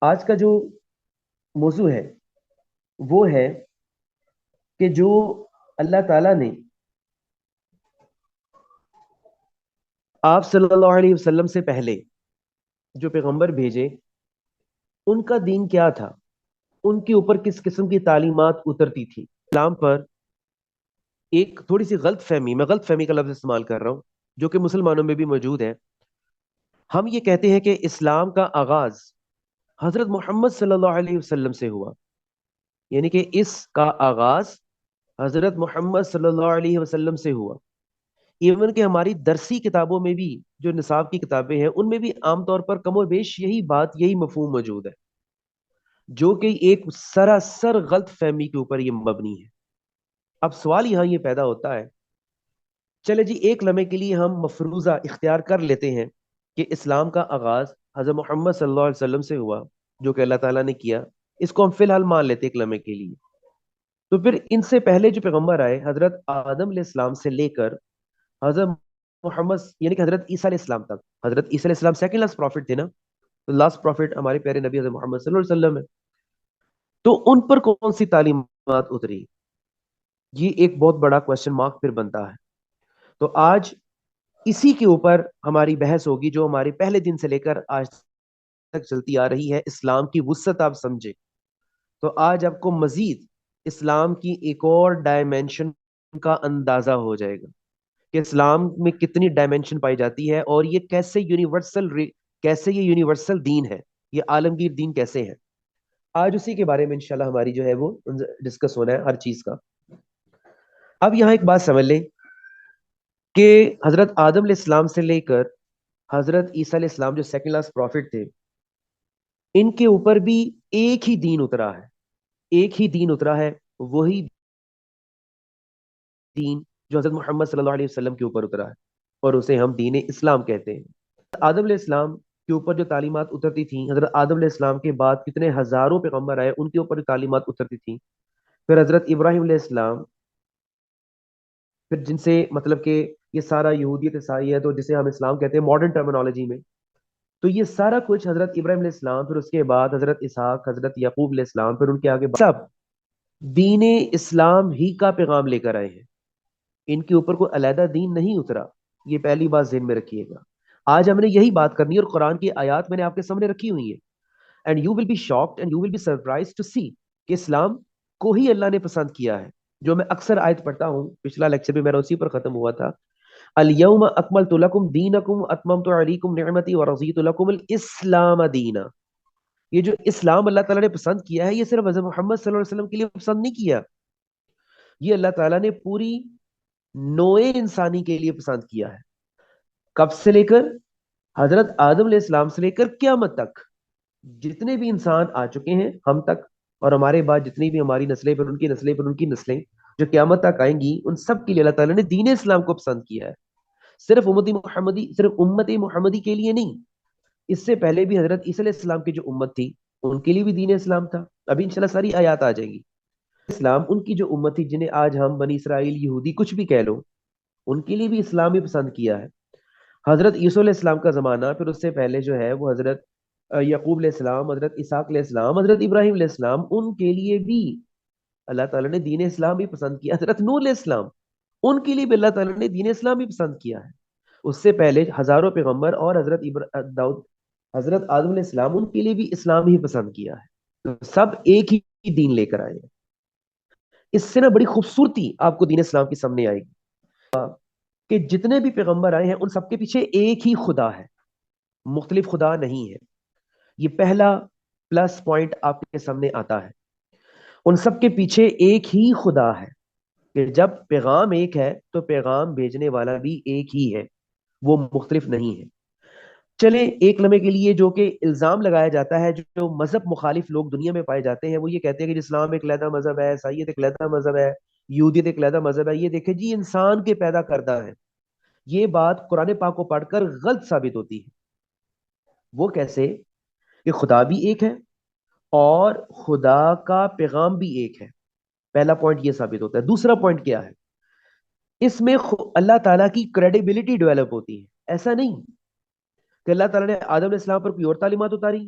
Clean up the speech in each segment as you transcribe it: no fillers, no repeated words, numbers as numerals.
آج کا جو موضوع ہے وہ ہے کہ جو اللہ تعالیٰ نے آپ صلی اللہ علیہ وسلم سے پہلے جو پیغمبر بھیجے ان کا دین کیا تھا، ان کے اوپر کس قسم کی تعلیمات اترتی تھی اسلام پر۔ ایک تھوڑی سی غلط فہمی، میں غلط فہمی کا لفظ استعمال کر رہا ہوں جو کہ مسلمانوں میں بھی موجود ہے۔ ہم یہ کہتے ہیں کہ اسلام کا آغاز حضرت محمد صلی اللہ علیہ وسلم سے ہوا، یعنی کہ اس کا آغاز حضرت محمد صلی اللہ علیہ وسلم سے ہوا۔ ایون کہ ہماری درسی کتابوں میں بھی، جو نصاب کی کتابیں ہیں، ان میں بھی عام طور پر کم و بیش یہی بات، یہی مفہوم موجود ہے، جو کہ ایک سراسر غلط فہمی کے اوپر یہ مبنی ہے۔ اب سوال یہاں یہ پیدا ہوتا ہے، چلے جی ایک لمحے کے لیے ہم مفروضہ اختیار کر لیتے ہیں کہ اسلام کا آغاز حضرت محمد صلی اللہ علیہ وسلم سے ہوا، جو کہ اللہ تعالیٰ نے کیا، اس کو ہم فی الحال مان لیتے ایک لمحے کے لیے۔ تو پھر ان سے پہلے جو پیغمبر آئے حضرت آدم علیہ السلام سے لے کر حضرت محمد یعنی کہ حضرت عیسیٰ علیہ السلام تک، حضرت عیسیٰ علیہ السلام سیکنڈ لاسٹ پروفٹ تھے نا، تو لاسٹ پروفٹ ہمارے پیارے نبی حضرت محمد صلی اللہ علیہ وسلم ہے۔ تو ان پر کون سی تعلیمات اتری، یہ ایک بہت بڑا کوشچن مارک پھر بنتا ہے۔ تو آج اسی کے اوپر ہماری بحث ہوگی، جو ہمارے پہلے دن سے لے کر آج تک چلتی آ رہی ہے، اسلام کی وسعت آپ سمجھے۔ تو آج آپ کو مزید اسلام کی ایک اور ڈائمینشن کا اندازہ ہو جائے گا کہ اسلام میں کتنی ڈائمینشن پائی جاتی ہے، اور یہ کیسے یہ یونیورسل دین ہے، یہ عالمگیر دین کیسے ہے۔ آج اسی کے بارے میں انشاءاللہ ہماری جو ہے وہ ڈسکس ہونا ہے ہر چیز کا۔ اب یہاں ایک بات سمجھ لیں کہ حضرت آدم علیہ السلام سے لے کر حضرت عیسیٰ علیہ السلام جو سیکنڈ لاسٹ پروفٹ تھے، ان کے اوپر بھی ایک ہی دین اترا ہے، ایک ہی دین اترا ہے، وہی دین جو حضرت محمد صلی اللہ علیہ وسلم کے اوپر اترا ہے، اور اسے ہم دین اسلام کہتے ہیں۔ آدم علیہ السلام کے اوپر جو تعلیمات اترتی تھیں، حضرت آدم علیہ السلام کے بعد کتنے ہزاروں پیغمبر آئے، ان کے اوپر جو تعلیمات اترتی تھیں۔ پھر حضرت ابراہیم علیہ السلام، پھر جن سے مطلب کہ یہ سارا یہودیت عیسائیت اور جسے ہم اسلام کہتے ہیں ماڈرن ٹرمینالوجی میں، تو یہ سارا کچھ حضرت ابراہیم علیہ السلام، پھر اس کے بعد حضرت اسحاق، حضرت یعقوب علیہ السلام، پھر ان کے آگے سب دین اسلام ہی کا پیغام لے کر آئے ہیں۔ ان کے اوپر کوئی علیحدہ دین نہیں اترا، یہ پہلی بات ذہن میں رکھیے گا۔ آج ہم نے یہی بات کرنی ہے، اور قرآن کی آیات میں نے آپ کے سامنے رکھی ہوئی ہیں، and you will be shocked and you will be surprised to see کہ اسلام کو ہی اللہ نے پسند کیا ہے۔ جو میں اکثر آیت پڑھتا ہوں، پچھلا لیکچر بھی میرا اسی پر ختم ہوا تھا، الیوم اکملت لکم دینکم اتممت علیکم نعمتی ورضیت لکم الاسلام دینا۔ یہ جو اسلام اللہ تعالیٰ نے پسند کیا ہے، یہ صرف حضرت محمد صلی اللہ علیہ وسلم کے لیے پسند نہیں کیا، یہ اللہ تعالیٰ نے پوری نوع انسانی کے لیے پسند کیا ہے۔ کب سے لے کر حضرت آدم علیہ السلام سے لے کر قیامت تک، جتنے بھی انسان آ چکے ہیں ہم تک، اور ہمارے بعد جتنی بھی ہماری نسلیں، پھر ان کی نسلیں، پھر ان کی نسلیں جو قیامت تک آئیں گی، ان سب کے لیے اللہ تعالیٰ نے دین اسلام کو پسند کیا ہے۔ صرف امت محمدی کے لیے نہیں، اس سے پہلے بھی حضرت عیسیٰ علیہ السلام کی جو امت تھی، ان کے لیے بھی دین اسلام تھا۔ ابھی انشاءاللہ ساری آیات آ جائیں گی۔ اسلام ان کی جو امت تھی، جنہیں آج ہم بنی اسرائیل، یہودی کچھ بھی کہہ لو، ان کے لیے بھی اسلام ہی پسند کیا ہے۔ حضرت عیسیٰ علیہ السلام کا زمانہ، پھر اس سے پہلے جو ہے وہ حضرت یعقوب علیہ السلام، حضرت اسحاق علیہ السلام، حضرت ابراہیم علیہ السلام، ان کے لیے بھی اللہ تعالیٰ نے دین اسلام ہی پسند کیا۔ حضرت نوح علیہ السلام، ان کے لیے بھی اللہ تعالیٰ نے دین اسلام ہی پسند کیا ہے۔ اس سے پہلے ہزاروں پیغمبر اور حضرت آدم علیہ السلام، ان کے لیے بھی اسلام ہی پسند کیا ہے۔ تو سب ایک ہی دین لے کر آئے ہیں۔ اس سے نا بڑی خوبصورتی آپ کو دین اسلام کی سامنے آئے گی کہ جتنے بھی پیغمبر آئے ہیں ان سب کے پیچھے ایک ہی خدا ہے، مختلف خدا نہیں ہے۔ یہ پہلا پلس پوائنٹ آپ کے سامنے آتا ہے، ان سب کے پیچھے ایک ہی خدا ہے، کہ جب پیغام ایک ہے تو پیغام بھیجنے والا بھی ایک ہی ہے، وہ مختلف نہیں ہے۔ چلیں ایک لمحے کے لیے جو کہ الزام لگایا جاتا ہے، جو مذہب مخالف لوگ دنیا میں پائے جاتے ہیں، وہ یہ کہتے ہیں کہ اسلام ایک علیحدہ مذہب ہے، عیسائیت ایک علیحدہ مذہب ہے، یہودیت ایک علیحدہ مذہب ہے۔ یہ دیکھیں جی، انسان کے پیدا کردہ ہے، یہ بات قرآن پاک کو پڑھ کر غلط ثابت ہوتی ہے۔ وہ کیسے کہ خدا بھی ایک ہے اور خدا کا پیغام بھی ایک ہے۔ پہلا پوائنٹ یہ ثابت ہوتا ہے۔ دوسرا پوائنٹ کیا ہے، اس میں اللہ تعالیٰ کی کریڈیبلٹی ڈیولپ ہوتی ہے۔ ایسا نہیں کہ اللہ تعالیٰ نے آدم علیہ السلام پر کوئی اور تعلیمات اتاری،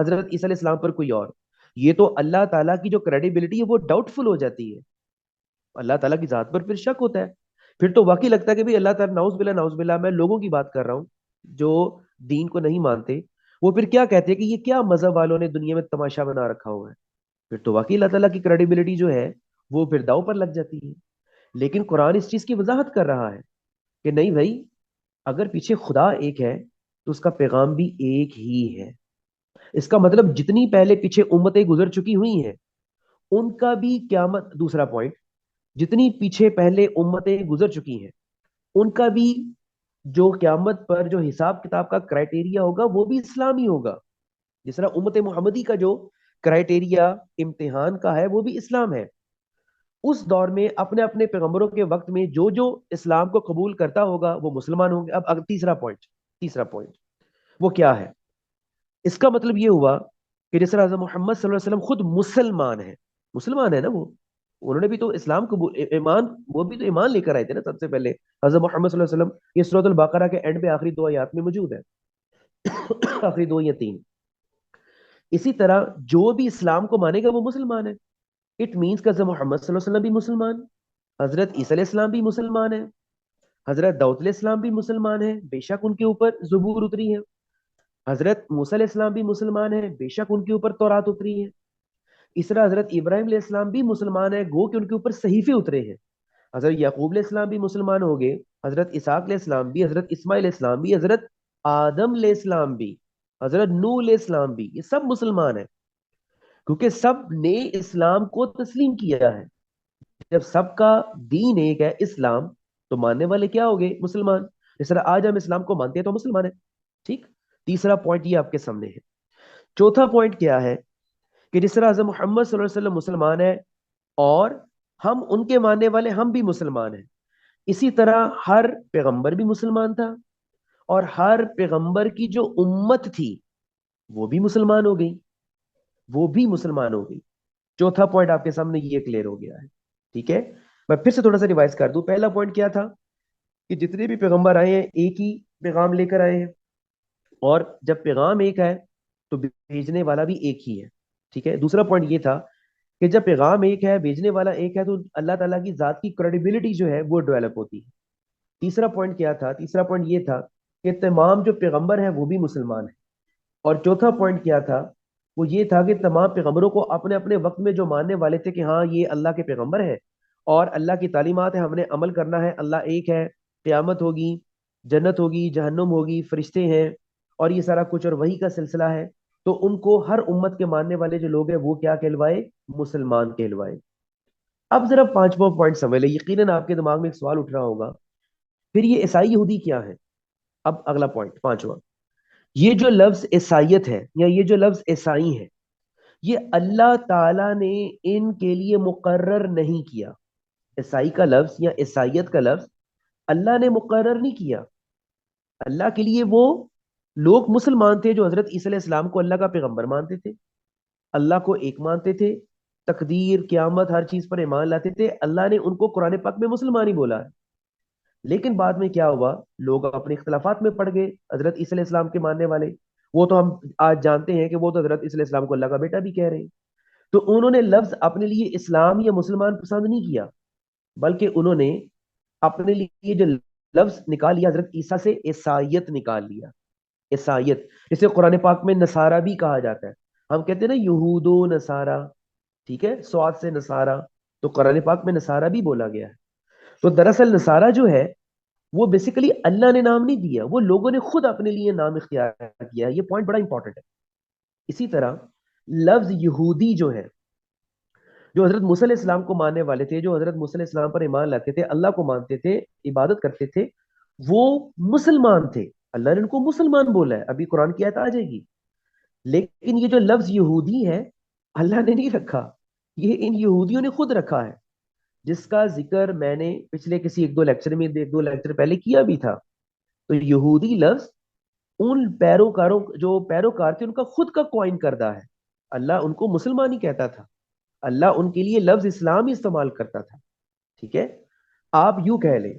حضرت عیسیٰ علیہ السلام پر کوئی اور. یہ تو اللہ تعالیٰ کی جو کریڈیبلٹی ہے وہ ڈاؤٹ فل ہو جاتی ہے. اللہ تعالیٰ کی ذات پر پھر شک ہوتا ہے. پھر تو واقعی لگتا ہے کہ اللہ تعالیٰ، نعوذ باللہ میں لوگوں کی بات کر رہا ہوں جو دین کو نہیں مانتے، وہ پھر کیا کہتے ہیں کہ یہ کیا مذہب والوں نے دنیا میں تماشا بنا رکھا ہوا ہے. پھر تو واقعی اللہ تعالیٰ کی کریڈیبلٹی جو ہے وہ پھر داؤ پر لگ جاتی ہے. لیکن قرآن اس چیز کی وضاحت کر رہا ہے کہ نہیں بھائی، اگر پیچھے خدا ایک ہے تو اس کا پیغام بھی ایک ہی ہے. اس کا مطلب جتنی پہلے پیچھے امتیں گزر چکی ہوئی ہیں ان کا بھی قیامت، دوسرا پوائنٹ، جتنی پیچھے پہلے امتیں گزر چکی ہیں ان کا بھی جو قیامت پر جو حساب کتاب کا کرائٹیریا ہوگا وہ بھی اسلامی ہوگا. جس طرح امت محمدی کا جو کرائٹیریا امتحان کا ہے وہ بھی اسلام ہے. اس دور میں اپنے اپنے پیغمبروں کے وقت میں جو جو اسلام کو قبول کرتا ہوگا وہ مسلمان ہوں گے. اب تیسرا پوائنٹ وہ کیا ہے؟ اس کا مطلب یہ ہوا کہ جس طرح حضرت محمد صلی اللہ علیہ وسلم خود مسلمان ہے نا، وہ انہوں نے بھی تو اسلام قبول ایمان، وہ بھی تو ایمان لے کر آئے تھے نا سب سے پہلے. حضرت محمد صلی اللہ علیہ وسلم، یہ سورۃ البقرہ کے اینڈ پہ آخری دو آیات میں موجود ہے. آخری دو یا تین. اسی طرح جو بھی اسلام کو مانے گا وہ مسلمان ہے. اٹ مینس کہ حضرت محمد صلی اللہ علیہ وسلم بھی مسلمان، حضرت عیسیٰ علیہ السلام بھی مسلمان ہے، حضرت داؤد علیہ السلام بھی مسلمان ہے، بے شک ان کے اوپر زبور اتری ہے. حضرت موسیٰ علیہ السلام بھی مسلمان ہے، بے شک ان کے اوپر تورات اتری ہے. اس طرح حضرت ابراہیم علیہ السلام بھی مسلمان ہے، گو کہ ان کے اوپر صحیفے اترے ہیں. حضرت یعقوب علیہ السلام بھی مسلمان ہو گئے، حضرت اسحاق علیہ السلام بھی، حضرت اسماعیل علیہ السلام بھی، حضرت آدم علیہ السلام بھی، حضرت نوح علیہ السلام بھی، یہ سب مسلمان ہیں کیونکہ سب نے اسلام کو تسلیم کیا ہے. جب سب کا دین ایک ہے اسلام، تو ماننے والے کیا ہو گئے؟ مسلمان. جس طرح آج ہم اسلام کو مانتے ہیں تو مسلمان ہیں. ٹھیک. تیسرا پوائنٹ یہ آپ کے سامنے ہے. چوتھا پوائنٹ کیا ہے کہ جس طرح حضرت محمد صلی اللہ علیہ وسلم مسلمان ہے اور ہم ان کے ماننے والے ہم بھی مسلمان ہیں، اسی طرح ہر پیغمبر بھی مسلمان تھا اور ہر پیغمبر کی جو امت تھی وہ بھی مسلمان ہو گئی، وہ بھی مسلمان ہو گئی. چوتھا پوائنٹ آپ کے سامنے یہ کلیئر ہو گیا ہے. ٹھیک ہے. میں پھر سے تھوڑا سا ریوائز کر دوں. پہلا پوائنٹ کیا تھا کہ جتنے بھی پیغمبر آئے ہیں ایک ہی پیغام لے کر آئے ہیں، اور جب پیغام ایک ہے تو بھیجنے والا بھی ایک ہی ہے. ٹھیک ہے. دوسرا پوائنٹ یہ تھا کہ جب پیغام ایک ہے، بھیجنے والا ایک ہے، تو اللہ تعالیٰ کی ذات کی کریڈیبلٹی جو ہے وہ ڈیولپ ہوتی ہے. تیسرا پوائنٹ کیا تھا؟ تیسرا پوائنٹ یہ تھا کہ تمام جو پیغمبر ہیں وہ بھی مسلمان ہیں. اور چوتھا پوائنٹ کیا تھا؟ وہ یہ تھا کہ تمام پیغمبروں کو اپنے اپنے وقت میں جو ماننے والے تھے کہ ہاں یہ اللہ کے پیغمبر ہے اور اللہ کی تعلیمات ہے، ہم نے عمل کرنا ہے، اللہ ایک ہے، قیامت ہوگی، جنت ہوگی، جہنم ہوگی، فرشتے ہیں اور یہ سارا کچھ اور وہی کا سلسلہ ہے، تو ان کو ہر امت کے ماننے والے جو لوگ ہیں وہ کیا کہلوائے؟ مسلمان کہلوائے. اب ذرا پانچواں پوائنٹ سمجھ لیں. یقیناً آپ کے دماغ میں ایک سوال اٹھ رہا ہوگا، پھر یہ عیسائی یہودی کیا ہے؟ اب اگلا پوائنٹ پانچواں، یہ جو لفظ عیسائیت ہے یا یہ جو لفظ عیسائی ہے، یہ اللہ تعالیٰ نے ان کے لیے مقرر نہیں کیا. عیسائی کا لفظ یا عیسائیت کا لفظ اللہ نے مقرر نہیں کیا. اللہ کے لیے وہ لوگ مسلمان تھے جو حضرت عیسیٰ علیہ السلام کو اللہ کا پیغمبر مانتے تھے، اللہ کو ایک مانتے تھے، تقدیر، قیامت، ہر چیز پر ایمان لاتے تھے. اللہ نے ان کو قرآن پاک میں مسلمان ہی بولا ہے. لیکن بعد میں کیا ہوا؟ لوگ اپنے اختلافات میں پڑ گئے. حضرت عیسیٰ علیہ السلام کے ماننے والے، وہ تو ہم آج جانتے ہیں کہ وہ تو حضرت عیسیٰ علیہ السلام کو اللہ کا بیٹا بھی کہہ رہے ہیں. تو انہوں نے لفظ اپنے لیے اسلام یا مسلمان پسند نہیں کیا، بلکہ انہوں نے اپنے لیے جو لفظ نکال لیا حضرت عیسیٰ سے، عیسائیت نکال لیا. عیسائیت جسے قرآن پاک میں نصارہ بھی کہا جاتا ہے. ہم کہتے ہیں نا یہود و نصارہ، ٹھیک ہے، سواد سے نصارہ، تو قرآن پاک میں نصارہ بھی بولا گیا ہے. تو دراصل نصارہ جو ہے وہ بیسیکلی اللہ نے نام نہیں دیا، وہ لوگوں نے خود اپنے لیے نام اختیار کیا ہے. یہ پوائنٹ بڑا امپورٹنٹ ہے. اسی طرح لفظ یہودی جو ہے، جو حضرت موسیٰ علیہ السلام کو ماننے والے تھے، جو حضرت موسیٰ علیہ السلام پر ایمان لاتے تھے، اللہ کو مانتے تھے، عبادت کرتے تھے، وہ مسلمان تھے. اللہ نے ان کو مسلمان بولا ہے، ابھی قرآن کی آیت آ جائے گی. لیکن یہ جو لفظ یہودی ہے اللہ نے نہیں رکھا، یہ ان یہودیوں نے خود رکھا ہے، جس کا ذکر میں نے پچھلے کسی ایک دو لیکچر میں، ایک دو لیکچر پہلے کیا بھی تھا. تو یہودی لفظ ان پیروکاروں، جو پیروکار تھے، ان کا خود کا کوائن کردہ ہے. اللہ ان کو مسلمان ہی کہتا تھا، اللہ ان کے لیے لفظ اسلام ہی استعمال کرتا تھا. ٹھیک ہے. آپ یوں کہہ لیں